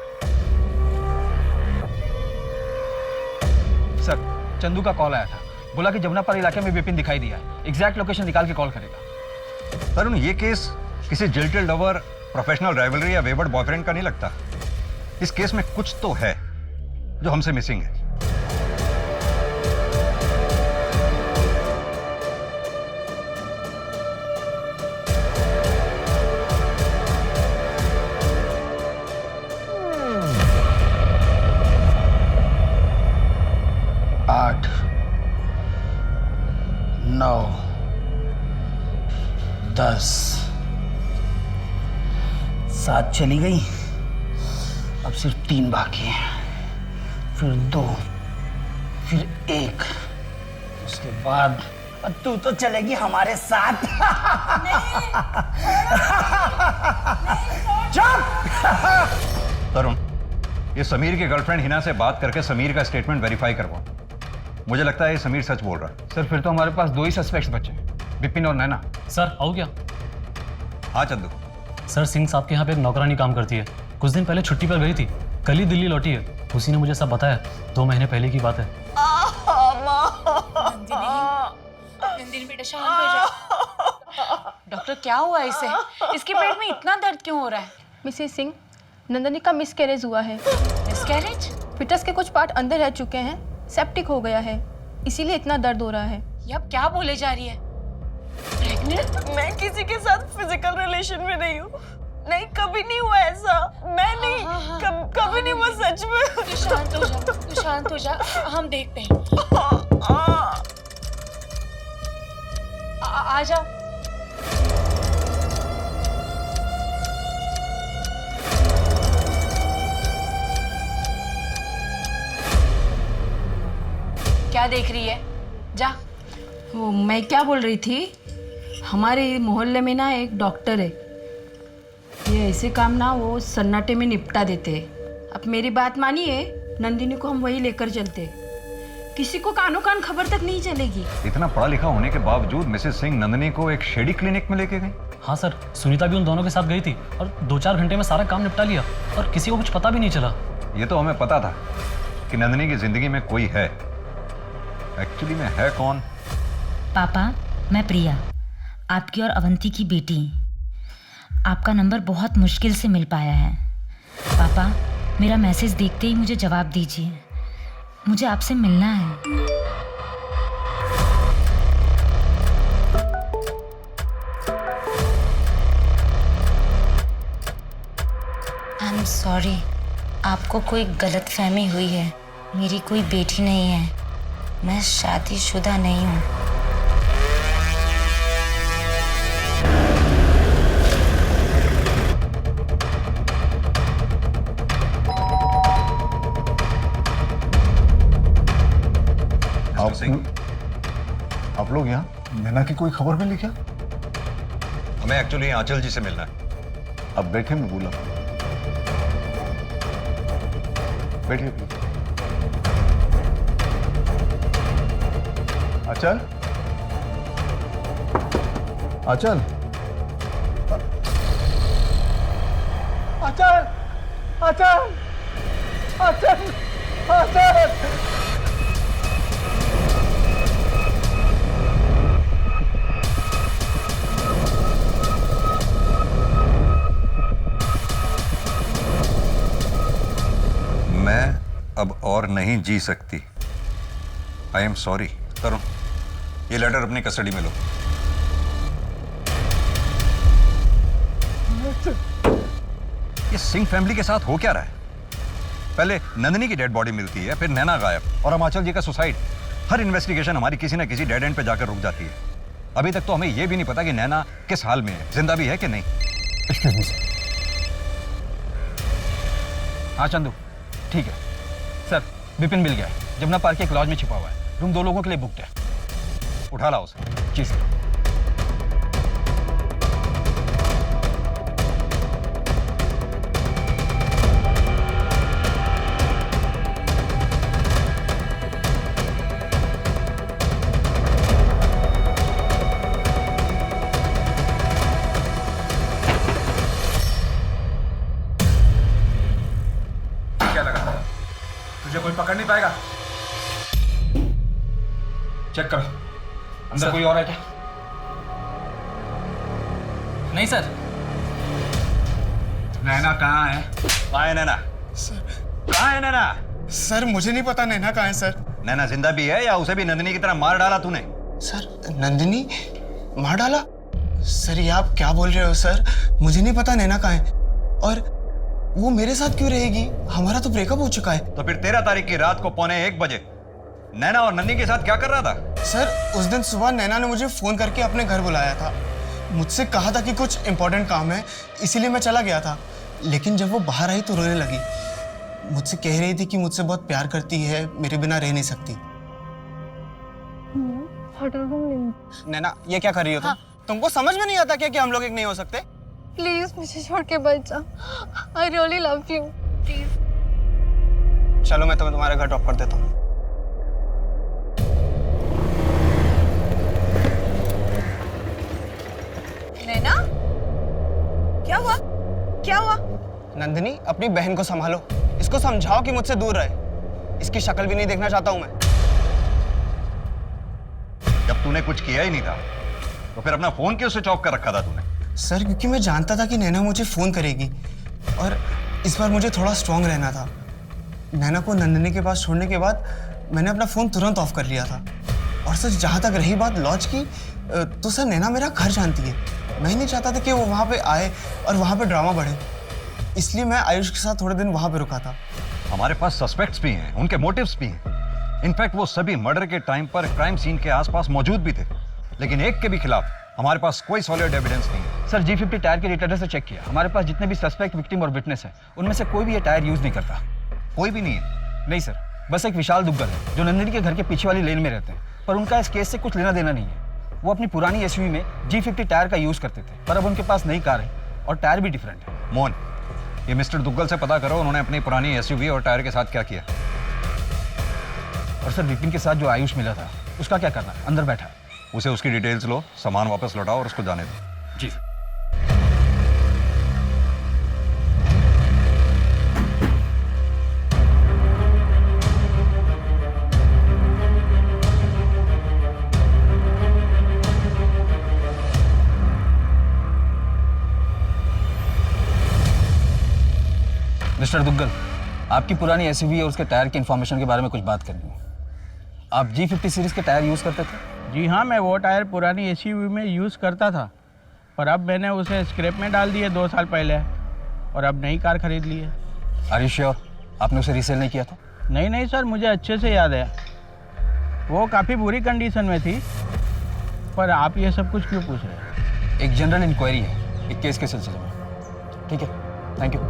सर चंदू का कॉल आया था, बोला कि जमुनापार इलाके में विपिन दिखाई दिया है, एग्जैक्ट लोकेशन निकाल के कॉल करेगा। तरुण, ये केस किसी जिल्टेड लवर, प्रोफेशनल राइवलरी या वेवर्ड बॉयफ्रेंड का नहीं लगता। इस केस में कुछ तो है जो हमसे मिसिंग है। आठ, 9, 10, 7 चली गई। अब सिर्फ 3 बाकी हैं, फिर 2, फिर 1, उसके बाद तू तो चलेगी हमारे साथ। तरुण, ये समीर की गर्लफ्रेंड हिना से बात करके समीर का स्टेटमेंट वेरीफाई करवाओ। मुझे लगता है ये समीर सच बोल रहा है। सर फिर तो हमारे पास 2 ही सस्पेक्ट्स बचे हैं, विपिन और नैना। सर आओ क्या? हाँ चंदू। सर सिंह साहब के यहाँ पे एक नौकरानी काम करती है, कुछ दिन पहले छुट्टी पर गई थी, कल ही दिल्ली लौटी है। उसी ने मुझे सब बताया, 2 महीने पहले की बात है। नंदिनी बेटा शांत हो जा। डॉक्टर क्या हुआ इसे? इसके पेट में इतना दर्द क्यों हो रहा है? मिसेस सिंह, नंदिनी का मिसकैरेज हुआ है। मिसकैरेज? फिटस के कुछ पार्ट अंदर रह चुके हैं, सेप्टिक हो गया है, इसीलिए इतना दर्द हो रहा है। ये अब क्या बोले जा रही है? प्रेग्नेंट? मैं किसी के साथ फिजिकल रिलेशन में नहीं हूँ। नहीं, कभी नहीं हुआ ऐसा। मैं नहीं, कभी नहीं हुआ सच में। तू शांत हो जा, तू शांत हो जा, हम देखते हैं। आ जाओ। क्या देख रही है? जा। वो मैं क्या बोल रही थी, हमारे मोहल्ले में ना एक डॉक्टर है, ये ऐसे काम ना वो सन्नाटे में निपटा देते हैं। अब मेरी बात मानिए, नंदिनी को हम वही लेकर चलते, किसी को कानो कान खबर तक नहीं चलेगी। इतना पढ़ा लिखा होने के बावजूद मिसेस सिंह नंदिनी को एक शेडी क्लिनिक में लेके गई। हाँ सर, सुनीता भी उन दोनों के साथ गई थी और 2-4 घंटे में सारा काम निपटा लिया और किसी को कुछ पता भी नहीं चला। ये तो हमें पता था कि नंदिनी की जिंदगी में कोई है। एक्चुअली में है कौन? पापा, मैं प्रिया, आपकी और अवंती की बेटी। आपका नंबर बहुत मुश्किल से मिल पाया है। पापा, मेरा मैसेज देखते ही मुझे जवाब दीजिए, मुझे आपसे मिलना है। आई एम सॉरी, आपको कोई गलतफहमी हुई है। मेरी कोई बेटी नहीं है, मैं शादीशुदा नहीं हूँ। आप लोग यहाँ नैना की कोई खबर मिली क्या? हमें एक्चुअली आंचल जी से मिलना है। अब बैठे, मैं बोला। बैठिए। आंचल, आंचल, आंचल, आंचल, आंचल, आंचल। मैं अब और नहीं जी सकती। I am sorry. तरुण, ये लेटर अपनी कस्टडी में लो। ये सिंह फैमिली के साथ हो क्या रहा है? पहले नंदिनी की डेड बॉडी मिलती है, फिर नैना गायब, और हिमाचल जी का सुसाइड। हर इन्वेस्टिगेशन हमारी किसी ना किसी डेड एंड पे जाकर रुक जाती है। अभी तक तो हमें यह भी नहीं पता कि नैना किस हाल में है, जिंदा भी है कि नहीं। हाँ चंदू, ठीक है सर। विपिन मिल गया है, जमुना पार्क के एक लॉज में छिपा हुआ है। रूम 2 लोगों के लिए बुक्ड है। उठा लाओ उसे। जी सर। क्या लगा तुझे कोई पकड़ नहीं पाएगा? चेक करो, अंदर कोई और है क्या? नहीं सर। नैना कहाँ है? कहाँ है नैना? कहाँ है नैना? सर मुझे नहीं पता नैना कहाँ है सर। नैना जिंदा भी है या उसे भी नंदिनी की तरह मार डाला तूने? सर नंदिनी मार डाला? सर ये आप क्या बोल रहे हो सर? मुझे नहीं पता नैना कहाँ है, और वो मेरे साथ क्यों रहेगी? हमारा तो ब्रेकअप हो चुका है। तो फिर 13 तारीख की रात को 1:45 बजे नैना और नंदी के साथ क्या कर रहा था? सर उस दिन सुबह नैना ने मुझे फोन करके अपने घर बुलाया था। मुझसे कहा था कि कुछ इंपॉर्टेंट काम है, इसीलिए मैं चला गया था। लेकिन जब वो बाहर आई तो रोने लगी। मुझसे कह रही थी कि मुझसे बहुत प्यार करती है, मेरे बिना रह नहीं सकती। नैना ये क्या कर रही हो तुम? तुमको समझ में नहीं आता क्या कि हम लोग एक नहीं हो सकते? प्लीज मुझे छोड़ के बच जा। I really love you, please. चलो मैं तुम्हारे घर ड्रॉप कर देता हूँ। नैना, क्या हुआ? क्या हुआ? नंदिनी अपनी बहन को संभालो, इसको समझाओ कि मुझसे दूर रहे। इसकी शक्ल भी नहीं देखना चाहता हूँ मैं। जब तूने कुछ किया ही नहीं था तो फिर अपना फोन क्यों स्विच ऑफ कर रखा था तूने? सर क्योंकि मैं जानता था कि नैना मुझे फोन करेगी, और इस बार मुझे थोड़ा स्ट्रांग रहना था। नैना को नंदिनी के पास छोड़ने के बाद मैंने अपना फोन तुरंत ऑफ कर लिया था। और सर जहाँ तक रही बात लॉज की, तो सर नैना मेरा घर जानती है। मैं नहीं चाहता था कि वो वहाँ पे आए और वहाँ पे ड्रामा बढ़े, इसलिए मैं आयुष के साथ थोड़े दिन वहाँ पे रुका था। हमारे पास सस्पेक्ट्स भी हैं, उनके मोटिव्स भी हैं। इनफैक्ट वो सभी मर्डर के टाइम पर क्राइम सीन के आसपास मौजूद भी थे, लेकिन एक के भी खिलाफ हमारे पास कोई सॉलिड एविडेंस नहीं है। सर G50 टायर के रिटर्नर से चेक किया, हमारे पास जितने भी सस्पेक्ट, विक्टिम और विटनेस है उनमें से कोई भी ये टायर यूज नहीं करता। कोई भी नहीं है? नहीं सर, बस एक विशाल दुग्गल है जो नंदिनी के घर के पीछे वाली लेन में रहते हैं, पर उनका इस केस से कुछ लेना देना नहीं है। वो अपनी पुरानी SUV में G50 टायर का यूज करते थे, पर अब उनके पास नई कार है और टायर भी डिफरेंट है। मोहन, ये मिस्टर दुग्गल से पता करो उन्होंने अपनी पुरानी SUV और टायर के साथ क्या किया। और सर विपिन के साथ जो आयुष मिला था उसका क्या करना है? अंदर बैठा है। उसे उसकी डिटेल्स लो, सामान वापस लौटाओ और उसको जाने दो। जी। मिस्टर दुग्गल, आपकी पुरानी SUV और उसके टायर की इंफॉर्मेशन के बारे में कुछ बात करनी है। आप G50 सीरीज के टायर यूज़ करते थे? जी हाँ, मैं वो टायर पुरानी SUV में यूज़ करता था, पर अब मैंने उसे स्क्रैप में डाल दिए 2 साल पहले, और अब नई कार खरीद ली है। आर यू श्योर आपने उसे रीसेल नहीं किया था? नहीं सर, मुझे अच्छे से याद है, वो काफ़ी बुरी कंडीशन में थी। पर आप ये सब कुछ क्यों पूछ रहे हैं? एक जनरल इंक्वायरी है एक केस के सिलसिले में। ठीक है, थैंक यू।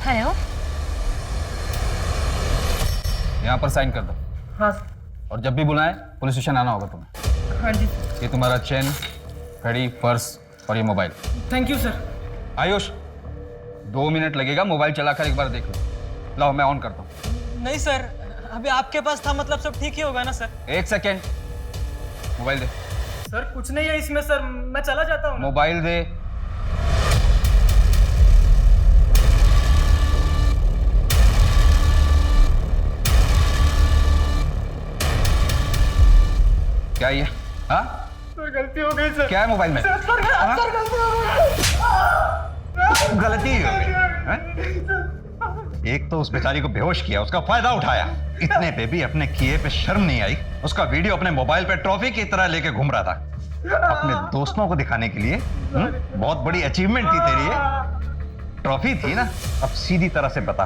हेलो। यहाँ पर साइन कर दो। हाँ। और जब भी बुलाएं पुलिस स्टेशन आना होगा तुम्हें। हाँ जी। ये तुम्हारा चेन, घड़ी, पर्स और ये mobile. Thank you sir. Ayush, 2 minute लगेगा, मोबाइल चलाकर एक बार देख लो। लाओ मैं ऑन करता हूँ। नहीं सर, अभी आपके पास था, मतलब सब ठीक ही होगा ना सर? 1 सेकेंड, मोबाइल दे। सर कुछ नहीं है इसमें सर, मैं चला जाता हूँ। मोबाइल दे। क्या ये? हाँ? सर गलती हो गई सर। क्या है मोबाइल में? सर गलती हो गई। गलती हो गई। एक तो उस बेचारी को बेहोश किया, उसका फायदा उठाया, इतने पे भी अपने किए पे शर्म नहीं आई। उसका वीडियो अपने मोबाइल पे ट्रॉफी की तरह लेके घूम रहा था, अपने दोस्तों को दिखाने के लिए। बहुत बड़ी अचीवमेंट थी तेरी ये, ट्रॉफी थी ना। अब सीधी तरह से बता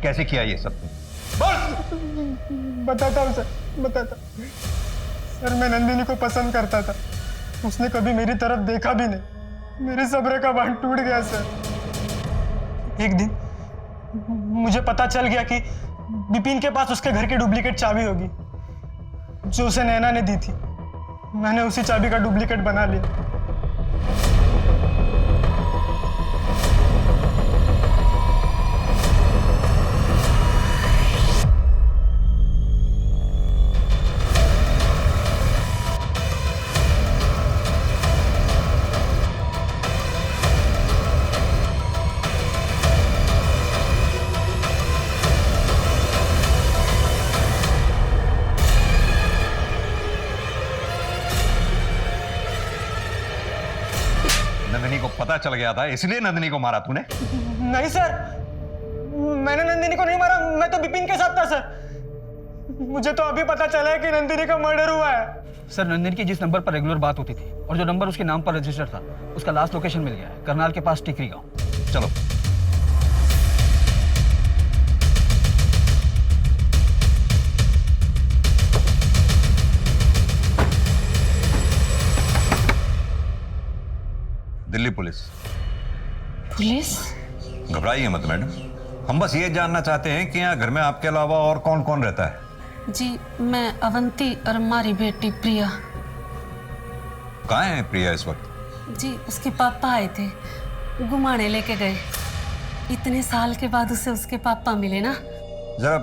कैसे किया ये सब? बताता हूँ सर, बताता। सर मैं नंदिनी को पसंद करता था, उसने कभी मेरी तरफ देखा भी नहीं। मेरे सब्र का बांध टूट गया सर। एक दिन मुझे पता चल गया कि विपिन के पास उसके घर की डुप्लीकेट चाबी होगी जो उसे नैना ने दी थी। मैंने उसी चाबी का डुप्लीकेट बना लिया। नंदिनी को पता चल गया था, इसलिए नंदिनी को मारा तूने? नहीं सर, मैंने नंदिनी को नहीं मारा, मैं तो विपिन के साथ था सर। मुझे तो अभी पता चला है कि नंदिनी का मर्डर हुआ है। सर नंदिनी की जिस नंबर पर रेगुलर बात होती थी और जो नंबर उसके नाम पर रजिस्टर था, उसका लास्ट लोकेशन मिल गया है, करनाल के पास टिकरी गांव। चलो। दिल्ली पुलिस। पुलिस? घबराइए मत मैडम, हम बस ये जानना चाहते हैं कि यहाँ घर में आपके अलावा और कौन कौन रहता है? जी मैं अवंती और हमारी बेटी प्रिया। कहाँ है प्रिया इस वक्त? जी उसके पापा आए थे, घुमाने लेके गए। इतने साल के बाद उसे उसके पापा मिले ना। जरा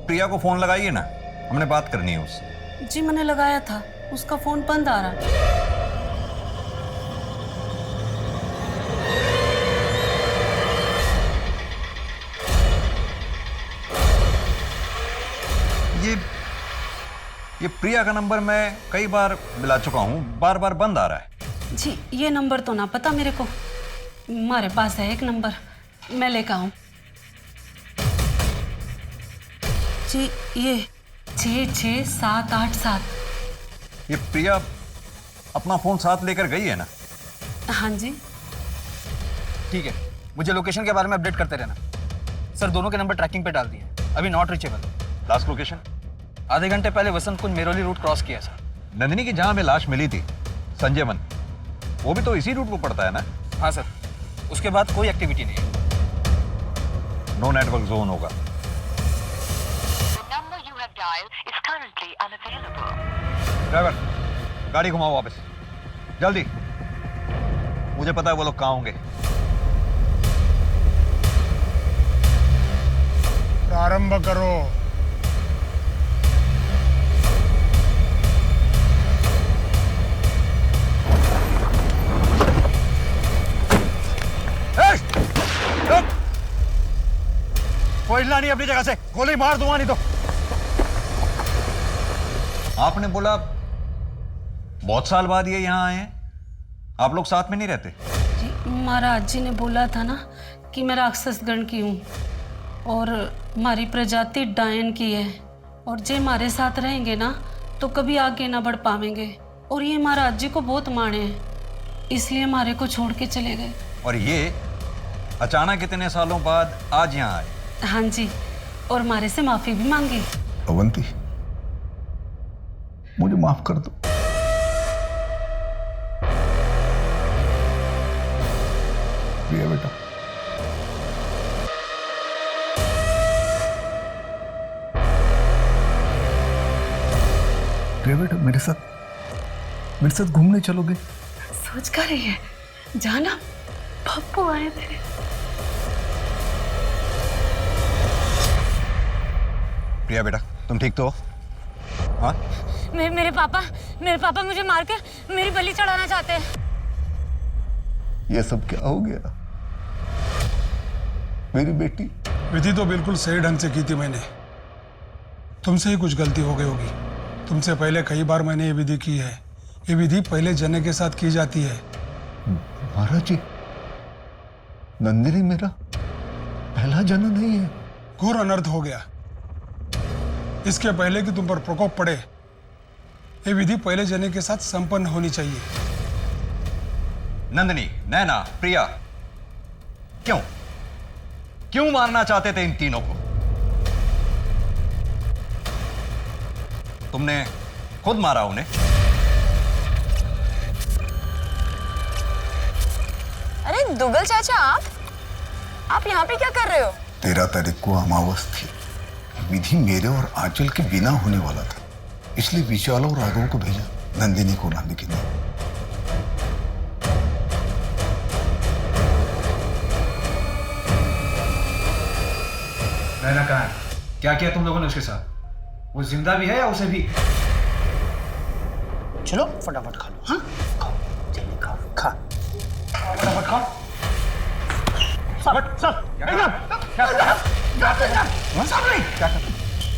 प्रिया को फोन लगाइए ना, हमने बात करनी है उससे। जी मैंने लगाया था, उसका फोन बंद आ रहा। ये प्रिया का नंबर मैं कई बार मिला चुका हूँ, बार बार बंद आ रहा है। जी ये नंबर तो ना पता मेरे को, हमारे पास है एक नंबर, मैं लेकर आऊँ। जी ये 66787। ये प्रिया अपना फोन साथ लेकर गई है ना? हाँ जी। ठीक है, मुझे लोकेशन के बारे में अपडेट करते रहना। सर दोनों के नंबर ट्रैकिंग पे डाल दिए हैं, अभी नॉट रीचेबल। Last location? आधे घंटे पहले वसंत कुंज मेरोली रूट क्रॉस किया सर। नंदिनी की जहां में लाश मिली थी, संजय वन, वो भी तो इसी रूट को पड़ता है ना? हाँ सर, उसके बाद कोई एक्टिविटी नहीं है। नो नेटवर्क जोन होगा। ड्राइवर गाड़ी घुमाओ वापस, जल्दी। मुझे पता है वो लोग कहाँ होंगे। प्रारंभ करो। कोई हिलना नहीं अपनी जगह से, गोली मार दूंगा नहीं तो। आपने बोला बहुत साल बाद ये यहाँ आए हैं, आप लोग साथ में नहीं रहते? जी महाराज जी ने बोला था ना कि मैं राक्षस गण की हूँ और हमारी प्रजाति डायन की है, और जे हमारे साथ रहेंगे ना तो कभी आगे ना बढ़ पाएंगे, और ये महाराज जी को बहुत माने हैं, इसलिए हमारे को छोड़ के चले गए। और ये अचानक इतने सालों बाद आज यहाँ आए? हाँ जी, और हमारे से माफी भी मांगी। अवंती, मुझे माफ कर दो। प्रिया बेटा, प्रिया बेटा, मेरे साथ घूमने चलोगे? सोच कर रही है जाना, पप्पू आए थे। प्रिया बेटा, तुम ठीक तो हो? हाँ? मेरे पापा मुझे मारकर मेरी बलि चढ़ाना चाहते हैं। ये सब क्या हो गया? मेरी बेटी। विधि तो बिल्कुल सही ढंग से की थी मैंने, तुमसे ही कुछ गलती हो गई होगी। तुमसे पहले कई बार मैंने ये विधि की है। ये विधि पहले जने के साथ की जाती है। महाराज जी, नंदिनी मेरा पहला जन नहीं है। घोर अनर्थ हो गया। इसके पहले कि तुम पर प्रकोप पड़े, ये विधि पहले जने के साथ संपन्न होनी चाहिए। नंदिनी, नैना, प्रिया, क्यों मारना चाहते थे इन तीनों को? तुमने खुद मारा उन्हें? अरे दुग्गल चाचा, आप यहाँ पे क्या कर रहे हो? 13 तारीख को अमावस थी। विधि मेरे और आंचल के बिना होने वाला था, इसलिए विशाल और राघव को भेजा नंदिनी को लाने के लिए। नैना कहाँ है? क्या किया तुम लोगों ने उसके साथ? वो जिंदा भी है या उसे भी? चलो फटाफट खा लो। हाँ खाओ, जल्दी खाओ, खा फटाफट खाओ। सब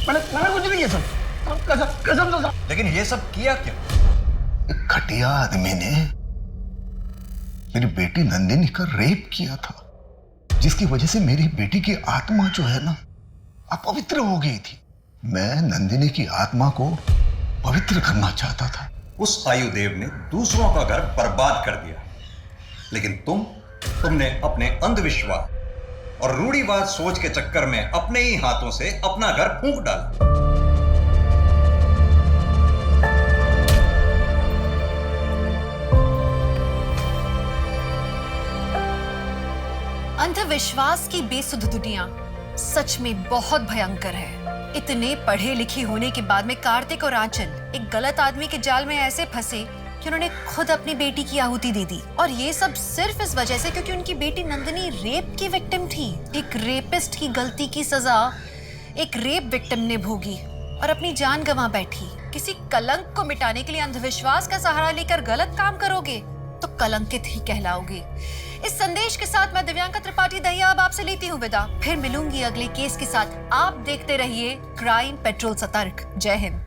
मैंने कुछ नहीं किया सर, कसम से। लेकिन ये सब किया क्यों? एक घटिया आदमी ने मेरी बेटी नंदिनी का रेप किया था, जिसकी वजह से मेरी बेटी की आत्मा जो है ना अपवित्र हो गई थी। मैं नंदिनी की आत्मा को पवित्र करना चाहता था। उस आयुदेव ने दूसरों का घर बर्बाद कर दिया, लेकिन तुमने अपने अंधविश्वास और रूढ़िवाद सोच के चक्कर में अपने ही हाथों से अपना घर फूंक डाला। अंधविश्वास की बेसुध दुनिया सच में बहुत भयंकर है। इतने पढ़े लिखे होने के बाद में कार्तिक और आंचल एक गलत आदमी के जाल में ऐसे फंसे कि उन्होंने खुद अपनी बेटी की आहुति दे दी, और ये सब सिर्फ इस वजह से क्योंकि उनकी बेटी नंदिनी रेप की विक्टिम थी। एक रेपिस्ट की गलती की सजा एक रेप विक्टिम ने भोगी और अपनी जान गंवा बैठी। किसी कलंक को मिटाने के लिए अंधविश्वास का सहारा लेकर गलत काम करोगे तो कलंकित ही कहलाओगे। इस संदेश के साथ मैं दिव्यांका त्रिपाठी दहिया अब आपसे लेती हूँ विदा। फिर मिलूंगी अगले केस के साथ। आप देखते रहिए क्राइम पेट्रोल सतर्क। जय हिंद।